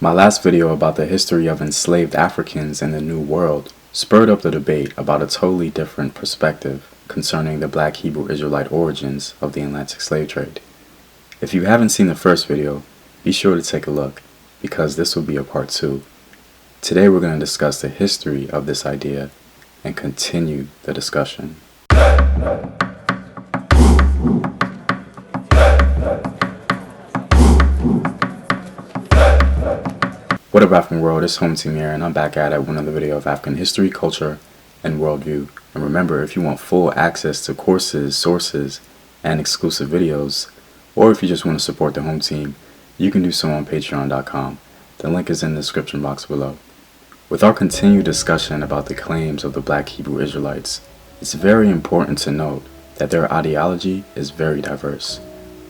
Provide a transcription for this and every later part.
My last video about the history of enslaved Africans in the New World spurred up the debate about a totally different perspective concerning the Black Hebrew Israelite origins of the Atlantic slave trade. If you haven't seen the first video, be sure to take a look, because this will be a part 2. Today we're going to discuss the history of this idea and continue the discussion. What up, African world? It's Home Team here, and I'm back at it with another video of African history, culture, and worldview. And remember, if you want full access to courses, sources, and exclusive videos, or if you just want to support the Home Team, you can do so on patreon.com. The link is in the description box below. With our continued discussion about the claims of the Black Hebrew Israelites, it's very important to note that their ideology is very diverse.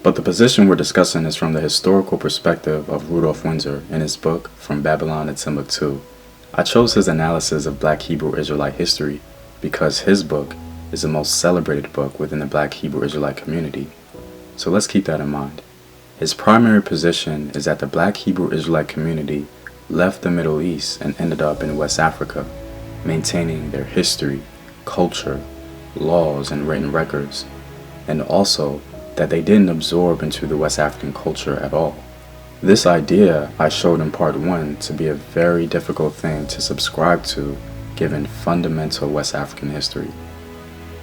But the position we're discussing is from the historical perspective of Rudolf Windsor in his book, From Babylon to Timbuktu. I chose his analysis of Black Hebrew Israelite history because his book is the most celebrated book within the Black Hebrew Israelite community. So let's keep that in mind. His primary position is that the Black Hebrew Israelite community left the Middle East and ended up in West Africa, maintaining their history, culture, laws, and written records, and also that they didn't absorb into the West African culture at all. This idea I showed in part 1 to be a very difficult thing to subscribe to given fundamental West African history.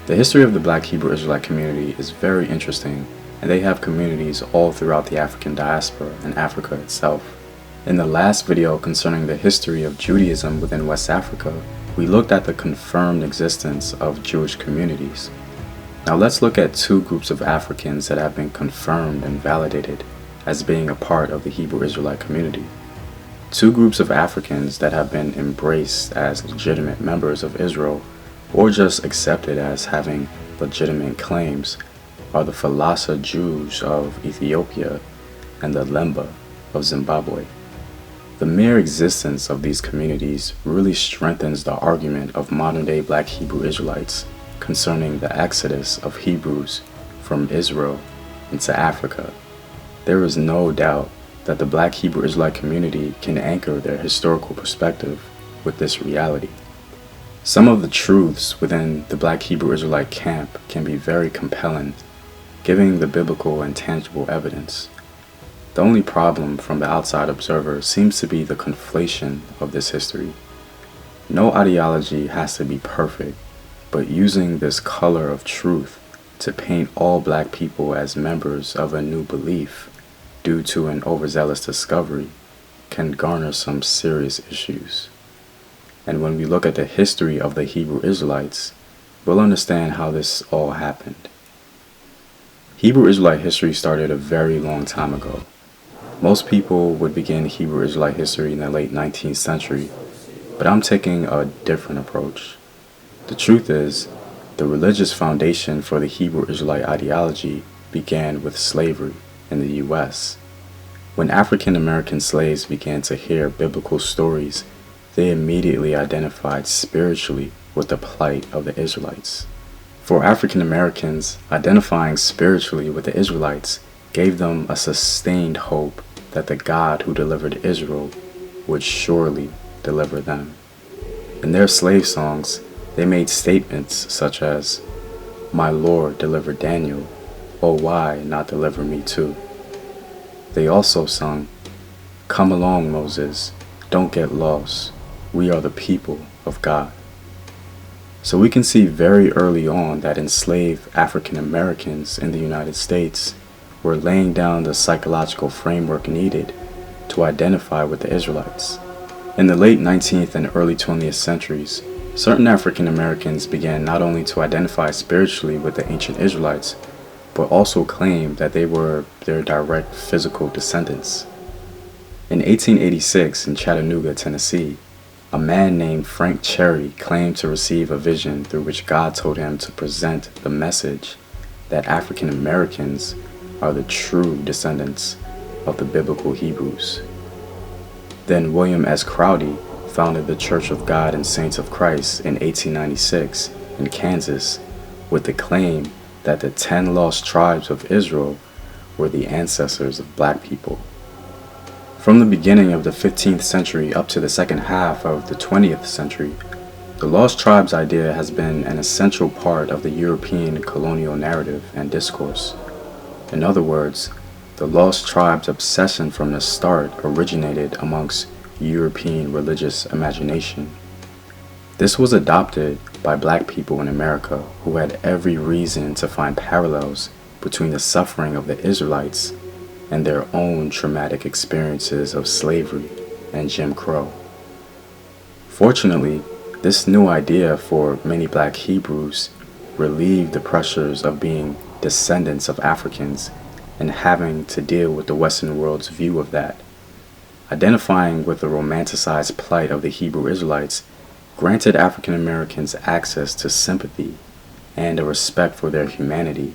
The history of the Black Hebrew Israelite community is very interesting, and they have communities all throughout the African diaspora and Africa itself. In the last video concerning the history of Judaism within West Africa, we looked at the confirmed existence of Jewish communities. Now let's look at two groups of Africans that have been confirmed and validated as being a part of the Hebrew Israelite community. Two groups of Africans that have been embraced as legitimate members of Israel or just accepted as having legitimate claims are the Falasa Jews of Ethiopia and the Lemba of Zimbabwe. The mere existence of these communities really strengthens the argument of modern-day Black Hebrew Israelites concerning the exodus of Hebrews from Israel into Africa. There is no doubt that the Black Hebrew Israelite community can anchor their historical perspective with this reality. Some of the truths within the Black Hebrew Israelite camp can be very compelling, giving the biblical and tangible evidence. The only problem from the outside observer seems to be the conflation of this history. No ideology has to be perfect, but using this color of truth to paint all Black people as members of a new belief due to an overzealous discovery can garner some serious issues. And when we look at the history of the Hebrew Israelites, we'll understand how this all happened. Hebrew Israelite history started a very long time ago. Most people would begin Hebrew Israelite history in the late 19th century, but I'm taking a different approach. The truth is, the religious foundation for the Hebrew Israelite ideology began with slavery in the U.S. When African American slaves began to hear biblical stories, they immediately identified spiritually with the plight of the Israelites. For African Americans, identifying spiritually with the Israelites gave them a sustained hope that the God who delivered Israel would surely deliver them. In their slave songs, they made statements such as, "My Lord delivered Daniel, oh why not deliver me too?" They also sung, "Come along, Moses, don't get lost, we are the people of God." So we can see very early on that enslaved African Americans in the United States were laying down the psychological framework needed to identify with the Israelites. In the late 19th and early 20th centuries, certain African Americans began not only to identify spiritually with the ancient Israelites, but also claimed that they were their direct physical descendants. In 1886 in Chattanooga, Tennessee, a man named Frank Cherry claimed to receive a vision through which God told him to present the message that African Americans are the true descendants of the biblical Hebrews. Then William S. Crowdy founded the Church of God and Saints of Christ in 1896 in Kansas with the claim that the 10 lost tribes of Israel were the ancestors of Black people. From the beginning of the 15th century up to the second half of the 20th century, the lost tribes idea has been an essential part of the European colonial narrative and discourse. In other words, the lost tribes obsession from the start originated amongst European religious imagination. This was adopted by black people in America who had every reason to find parallels between the suffering of the Israelites and their own traumatic experiences of slavery and Jim Crow. Fortunately, this new idea for many black Hebrews relieved the pressures of being descendants of Africans and having to deal with the Western world's view of that. Identifying with the romanticized plight of the Hebrew Israelites granted African Americans access to sympathy and a respect for their humanity.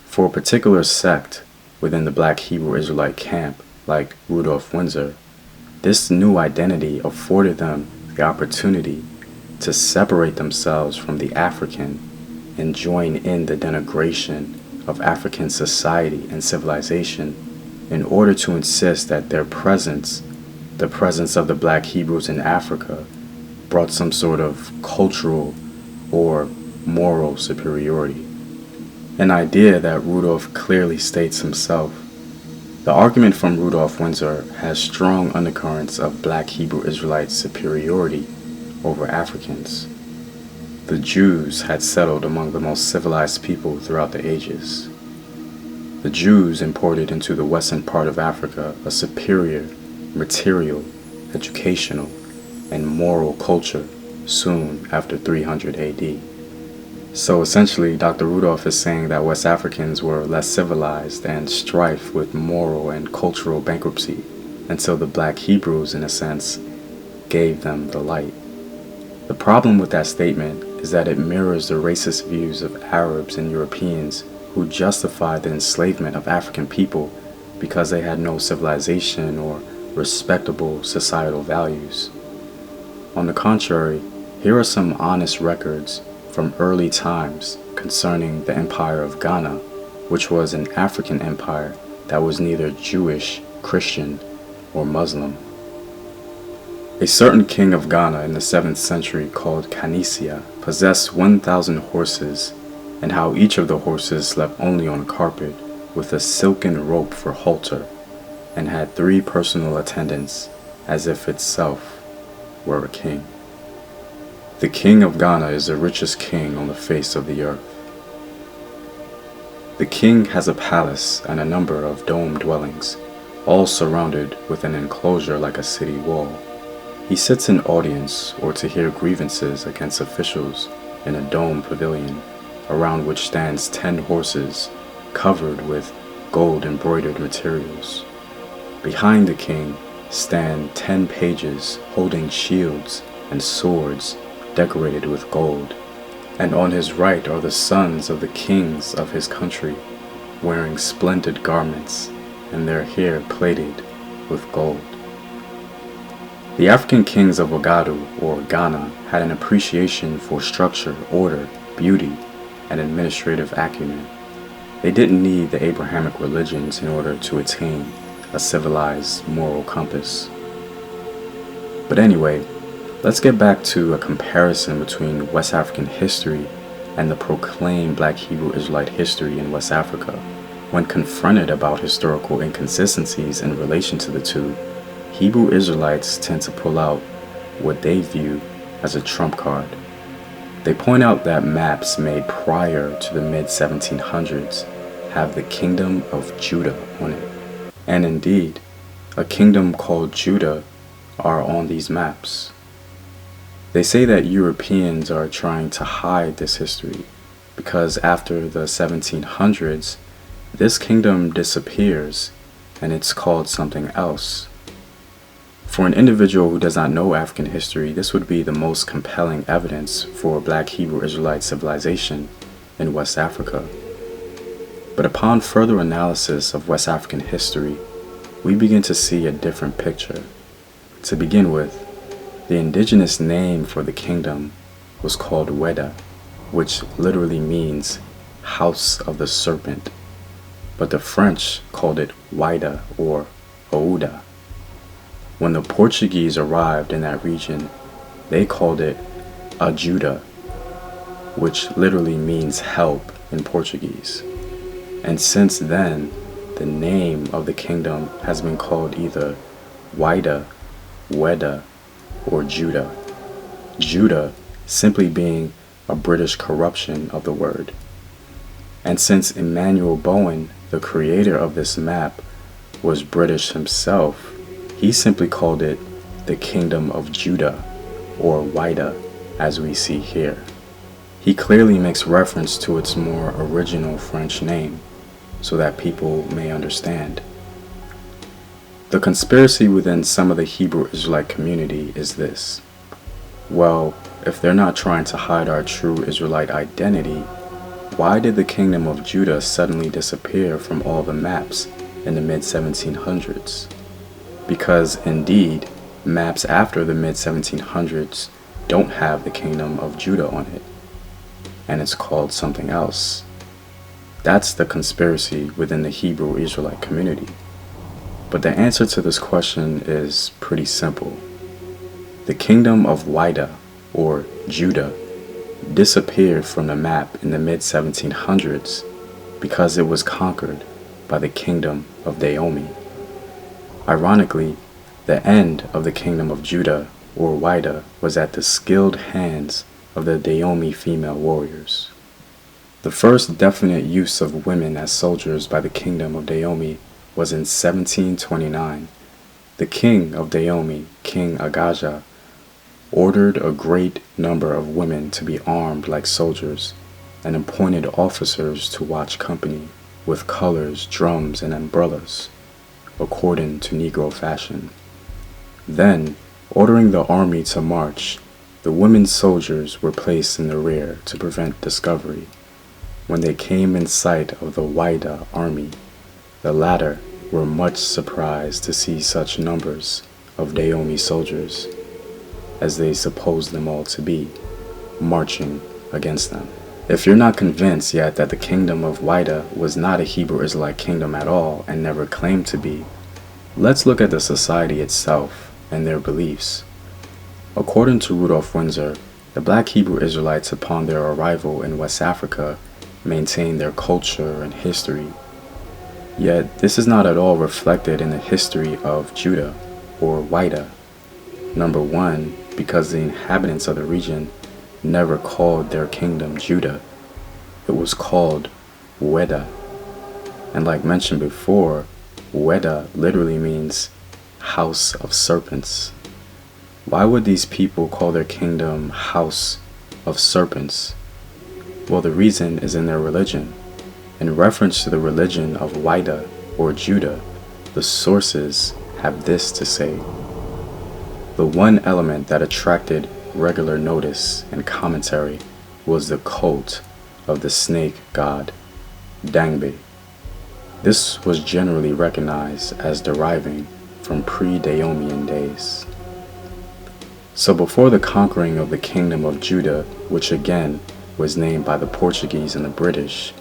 For a particular sect within the black Hebrew Israelite camp, like Rudolph Windsor, this new identity afforded them the opportunity to separate themselves from the African and join in the denigration of African society and civilization in order to insist that their presence, the presence of the black Hebrews in Africa, brought some sort of cultural or moral superiority, an idea that Rudolph clearly states himself. The argument from Rudolph Windsor has strong undercurrents of black Hebrew Israelite superiority over Africans. The Jews had settled among the most civilized people throughout the ages. The Jews imported into the western part of Africa a superior material, educational, and moral culture soon after 300 AD. So essentially, Dr. Rudolph is saying that West Africans were less civilized and strife with moral and cultural bankruptcy until the black Hebrews, in a sense, gave them the light. The problem with that statement is that it mirrors the racist views of Arabs and Europeans who justified the enslavement of African people because they had no civilization or respectable societal values. On the contrary, here are some honest records from early times concerning the Empire of Ghana, which was an African empire that was neither Jewish, Christian, or Muslim. A certain king of Ghana in the 7th century called Canisia possessed 1,000 horses, and how each of the horses slept only on a carpet with a silken rope for halter, and had 3 personal attendants, as if itself were a king. The king of Ghana is the richest king on the face of the earth. The king has a palace and a number of dome dwellings, all surrounded with an enclosure like a city wall. He sits in audience or to hear grievances against officials in a dome pavilion, around which stands 10 horses covered with gold embroidered materials. Behind the king stand 10 pages holding shields and swords decorated with gold, and on his right are the sons of the kings of his country, wearing splendid garments and their hair plaited with gold. The African kings of Wagadu, or Ghana, had an appreciation for structure, order, beauty, and administrative acumen. They didn't need the Abrahamic religions in order to attain a civilized moral compass. But anyway, let's get back to a comparison between West African history and the proclaimed Black Hebrew Israelite history in West Africa. When confronted about historical inconsistencies in relation to the two, Hebrew Israelites tend to pull out what they view as a trump card. They point out that maps made prior to the mid-1700s have the Kingdom of Judah on it. And indeed, a kingdom called Judah are on these maps. They say that Europeans are trying to hide this history because after the 1700s, this kingdom disappears and it's called something else. For an individual who does not know African history, this would be the most compelling evidence for Black Hebrew Israelite civilization in West Africa. But upon further analysis of West African history, we begin to see a different picture. To begin with, the indigenous name for the kingdom was called Weda, which literally means House of the Serpent, but the French called it Waida or Ouda, When the Portuguese arrived in that region, they called it Ajuda, which literally means help in Portuguese. And since then, the name of the kingdom has been called either Whydah, Weddah, or Judah. Judah simply being a British corruption of the word. And since Emmanuel Bowen, the creator of this map, was British himself, he simply called it the Kingdom of Judah, or Whydah, as we see here. He clearly makes reference to its more original French name, so that people may understand. The conspiracy within some of the Hebrew Israelite community is this. Well, if they're not trying to hide our true Israelite identity, why did the Kingdom of Judah suddenly disappear from all the maps in the mid-1700s? Because indeed, maps after the mid-1700s don't have the Kingdom of Judah on it, and it's called something else. That's the conspiracy within the Hebrew Israelite community. But the answer to this question is pretty simple. The Kingdom of Whydah, or Judah, disappeared from the map in the mid-1700s because it was conquered by the Kingdom of Dahomey. Ironically, the end of the Kingdom of Judah, or Whydah, was at the skilled hands of the Dahomey female warriors. The first definite use of women as soldiers by the Kingdom of Dahomey was in 1729. The king of Dahomey, King Agaja, ordered a great number of women to be armed like soldiers and appointed officers to watch company with colors, drums, and umbrellas, according to Negro fashion. Then, ordering the army to march, the women soldiers were placed in the rear to prevent discovery. When they came in sight of the Whydah army, the latter were much surprised to see such numbers of Dahomey soldiers, as they supposed them all to be, marching against them. If you're not convinced yet that the Kingdom of Whydah was not a Hebrew Israelite kingdom at all and never claimed to be, let's look at the society itself and their beliefs. According to Rudolf Windsor, the black Hebrew Israelites upon their arrival in West Africa maintained their culture and history. Yet this is not at all reflected in the history of Judah or Whydah. Number one, because the inhabitants of the region never called their kingdom Judah. It was called Weddah. And like mentioned before, Weddah literally means house of serpents. Why would these people call their kingdom House of Serpents? Well, the reason is in their religion. In reference to the religion of Whydah or Judah, the sources have this to say. The one element that attracted regular notice and commentary was the cult of the snake god Dangbe. This was generally recognized as deriving from pre-Dahomean days. So before the conquering of the Kingdom of Judah, which again was named by the Portuguese and the British,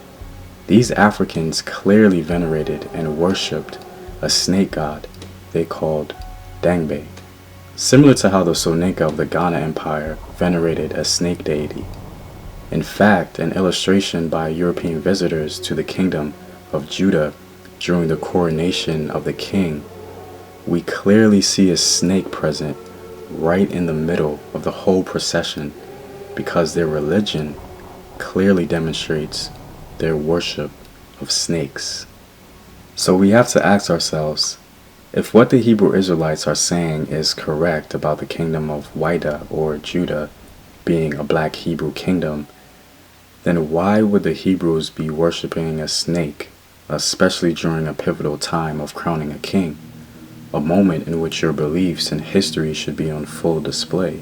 these Africans clearly venerated and worshipped a snake god they called Dangbe, similar to how the Soninka of the Ghana Empire venerated a snake deity. In fact, an illustration by European visitors to the Kingdom of Judah during the coronation of the king, we clearly see a snake present right in the middle of the whole procession because their religion clearly demonstrates their worship of snakes. So we have to ask ourselves, if what the Hebrew Israelites are saying is correct about the kingdom of Whydah or Judah being a black Hebrew kingdom, then why would the Hebrews be worshiping a snake, especially during a pivotal time of crowning a king, a moment in which your beliefs and history should be on full display,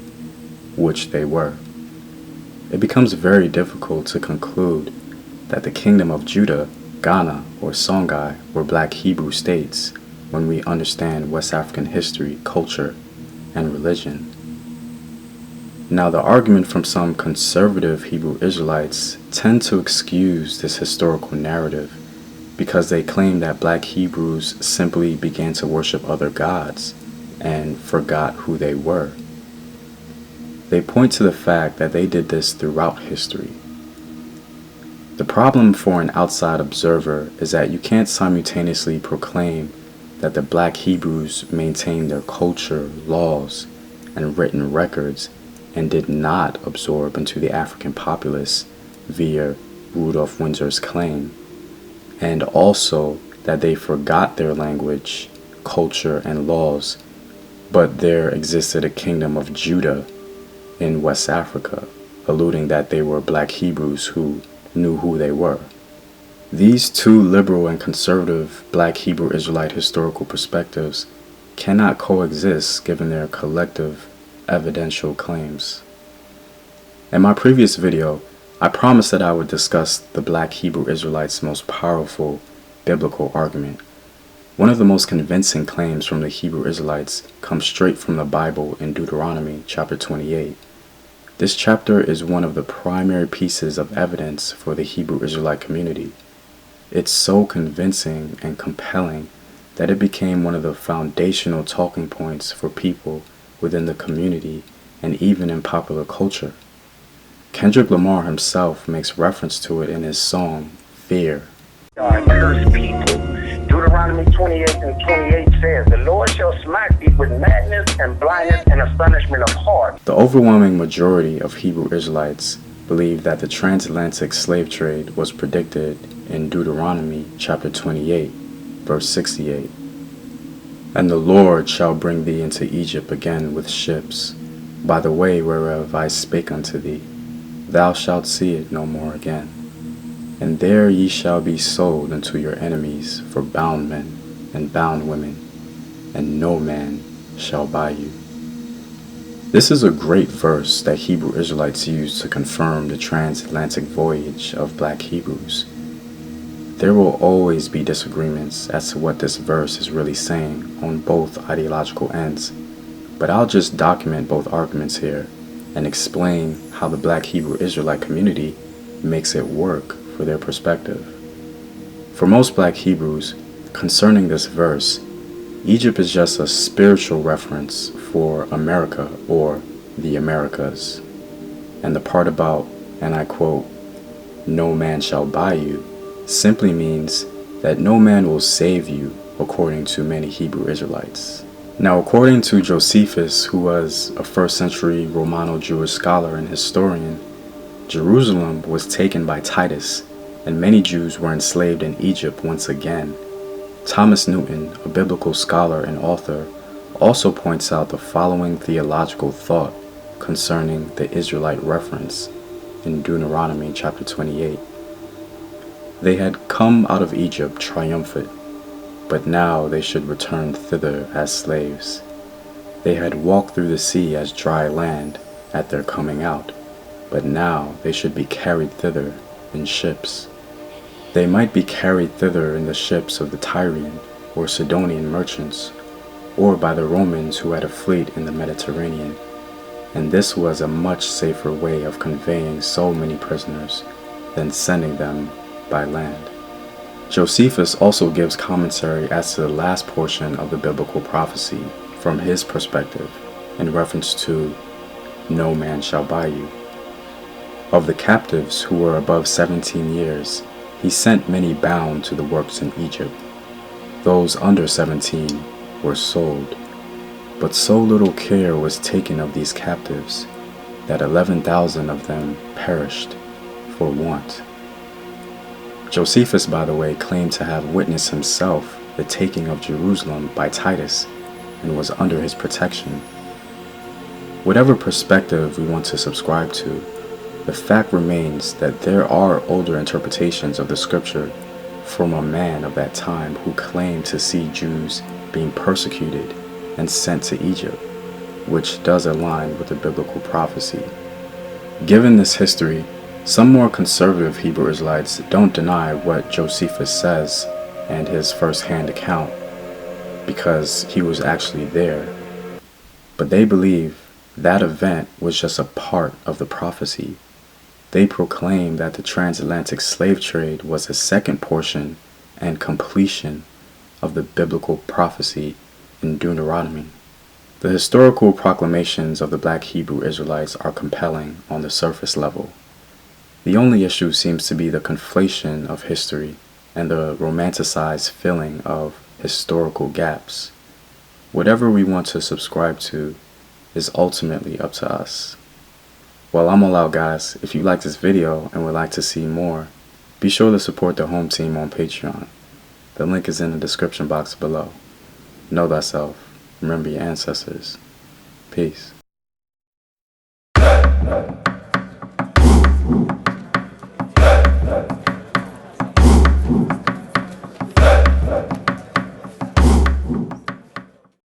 which they were? It becomes very difficult to conclude that the kingdom of Judah, Ghana, or Songhai were black Hebrew states when we understand West African history, culture, and religion. Now, the argument from some conservative Hebrew Israelites tend to excuse this historical narrative because they claim that black Hebrews simply began to worship other gods and forgot who they were. They point to the fact that they did this throughout history. The problem for an outside observer is that you can't simultaneously proclaim that the Black Hebrews maintained their culture, laws, and written records and did not absorb into the African populace via Rudolph Windsor's claim, and also that they forgot their language, culture, and laws, but there existed a kingdom of Judah in West Africa, alluding that they were Black Hebrews who knew who they were. These two liberal and conservative Black Hebrew Israelite historical perspectives cannot coexist given their collective evidential claims. In my previous video, I promised that I would discuss the Black Hebrew Israelites' most powerful biblical argument. One of the most convincing claims from the Hebrew Israelites comes straight from the Bible in Deuteronomy chapter 28. This chapter is one of the primary pieces of evidence for the Hebrew Israelite community. It's so convincing and compelling that it became one of the foundational talking points for people within the community and even in popular culture. Kendrick Lamar himself makes reference to it in his song, Fear. Cursed people. Deuteronomy 28 and 28 says, "The Lord shall smite thee with madness and blindness and astonishment of heart." The overwhelming majority of Hebrew Israelites believe that the transatlantic slave trade was predicted in Deuteronomy chapter 28, verse 68. "And the Lord shall bring thee into Egypt again with ships, by the way whereof I spake unto thee. Thou shalt see it no more again. And there ye shall be sold unto your enemies for bound men and bound women, and no man shall buy you." This is a great verse that Hebrew Israelites use to confirm the transatlantic voyage of Black Hebrews. There will always be disagreements as to what this verse is really saying on both ideological ends, but I'll just document both arguments here and explain how the Black Hebrew Israelite community makes it work for their perspective. For most Black Hebrews, concerning this verse, Egypt is just a spiritual reference for America or the Americas. And the part about, and I quote, "no man shall buy you," simply means that no man will save you, according to many Hebrew Israelites. Now, according to Josephus, who was a 1st century Romano-Jewish scholar and historian, Jerusalem was taken by Titus, and many Jews were enslaved in Egypt once again. Thomas Newton, a biblical scholar and author, also points out the following theological thought concerning the Israelite reference in Deuteronomy chapter 28. "They had come out of Egypt triumphant, but now they should return thither as slaves. They had walked through the sea as dry land at their coming out, but now they should be carried thither in ships. They might be carried thither in the ships of the Tyrian or Sidonian merchants, or by the Romans who had a fleet in the Mediterranean, and this was a much safer way of conveying so many prisoners than sending them by land." Josephus also gives commentary as to the last portion of the biblical prophecy from his perspective in reference to "no man shall buy you." Of the captives who were above 17 years, he sent many bound to the works in Egypt. Those under 17 were sold, but so little care was taken of these captives that 11,000 of them perished for want. Josephus, by the way, claimed to have witnessed himself the taking of Jerusalem by Titus and was under his protection. Whatever perspective we want to subscribe to, the fact remains that there are older interpretations of the scripture from a man of that time who claimed to see Jews being persecuted and sent to Egypt, which does align with the biblical prophecy. Given this history, some more conservative Hebrew Israelites don't deny what Josephus says and his first-hand account, because he was actually there. But they believe that event was just a part of the prophecy. They proclaim that the transatlantic slave trade was a second portion and completion of the biblical prophecy in Deuteronomy. The historical proclamations of the Black Hebrew Israelites are compelling on the surface level. The only issue seems to be the conflation of history and the romanticized filling of historical gaps. Whatever we want to subscribe to is ultimately up to us. Well, I'm all out, guys. If you like this video and would like to see more, be sure to support the home team on Patreon. The link is in the description box below. Know thyself. Remember your ancestors. Peace.